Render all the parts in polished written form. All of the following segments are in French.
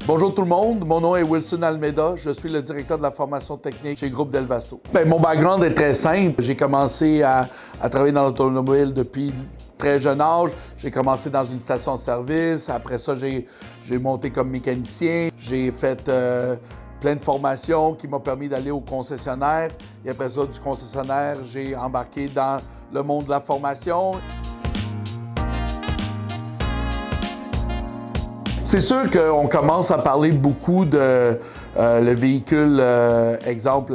Bonjour tout le monde, mon nom est Wilson Almeida, je suis le directeur de la formation technique chez Groupe Delvasto. Mon background est très simple. J'ai commencé à travailler dans l'automobile depuis très jeune âge. J'ai commencé dans une station-service. Après ça, j'ai monté comme mécanicien. J'ai fait plein de formations qui m'ont permis d'aller au concessionnaire. Et après ça, du concessionnaire, j'ai embarqué dans le monde de la formation. C'est sûr qu'on commence à parler beaucoup de le véhicule, exemple,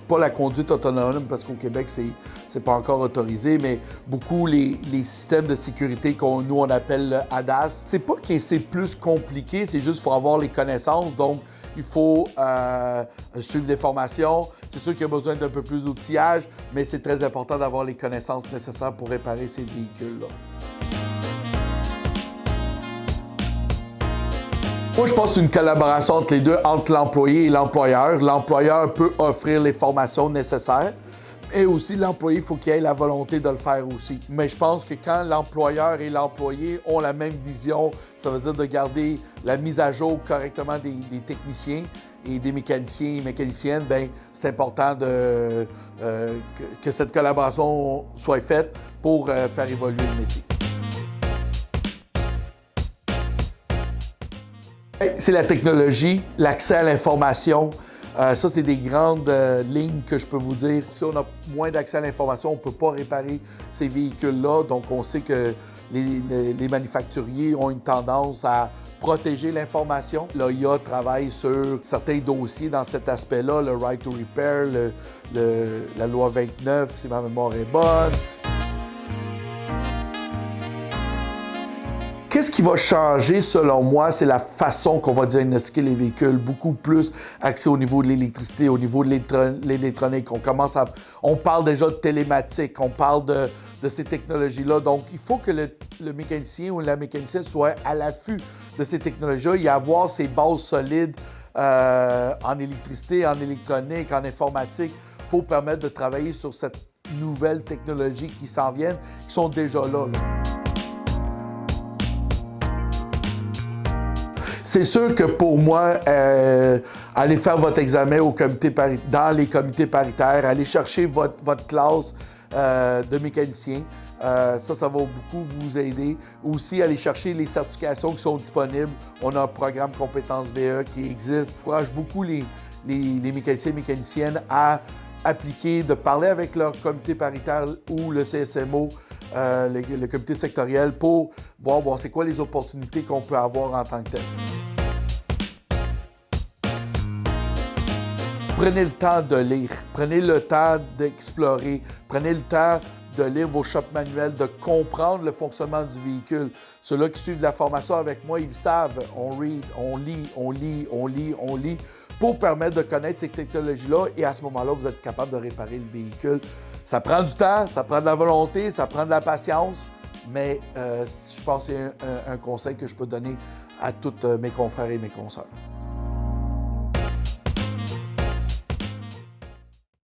pas la conduite autonome, parce qu'au Québec, c'est pas encore autorisé, mais beaucoup les systèmes de sécurité nous on appelle le ADAS. C'est pas que c'est plus compliqué, c'est juste qu'il faut avoir les connaissances, donc il faut suivre des formations. C'est sûr qu'il y a besoin d'un peu plus d'outillage, mais c'est très important d'avoir les connaissances nécessaires pour réparer ces véhicules-là. Moi, je pense que c'est une collaboration entre les deux, entre l'employé et l'employeur. L'employeur peut offrir les formations nécessaires et aussi l'employé, il faut qu'il ait la volonté de le faire aussi. Mais je pense que quand l'employeur et l'employé ont la même vision, ça veut dire de garder la mise à jour correctement des techniciens et des mécaniciens et mécaniciennes, bien, c'est important que cette collaboration soit faite pour faire évoluer le métier. C'est la technologie, l'accès à l'information. Ça, c'est des grandes lignes que je peux vous dire. Si on a moins d'accès à l'information, on ne peut pas réparer ces véhicules-là. Donc, on sait que les manufacturiers ont une tendance à protéger l'information. L'OIA travaille sur certains dossiers dans cet aspect-là, le Right to Repair, la loi 29, si ma mémoire est bonne. Qu'est-ce qui va changer, selon moi, c'est la façon qu'on va diagnostiquer les véhicules, beaucoup plus axé au niveau de l'électricité, au niveau de l'électronique. On parle déjà de télématique, on parle de ces technologies-là. Donc, il faut que le mécanicien ou la mécanicienne soit à l'affût de ces technologies-là et avoir ces bases solides en électricité, en électronique, en informatique pour permettre de travailler sur cette nouvelle technologie qui s'en viennent, qui sont déjà là. C'est sûr que pour moi, aller faire votre examen dans les comités paritaires, aller chercher votre classe de mécanicien, ça va beaucoup vous aider. Aussi, aller chercher les certifications qui sont disponibles. On a un programme Compétences VE qui existe. J'encourage beaucoup les mécaniciens et mécaniciennes à appliquer, de parler avec leur comité paritaire ou le CSMO, le comité sectoriel, pour voir c'est quoi les opportunités qu'on peut avoir en tant que tel. Prenez le temps de lire, prenez le temps d'explorer, prenez le temps de lire vos shop manuels, de comprendre le fonctionnement du véhicule. Ceux-là qui suivent la formation avec moi, ils savent, on lit, pour permettre de connaître ces technologies-là et à ce moment-là, vous êtes capable de réparer le véhicule. Ça prend du temps, ça prend de la volonté, ça prend de la patience, mais je pense que c'est un conseil que je peux donner à tous mes confrères et mes consoeurs.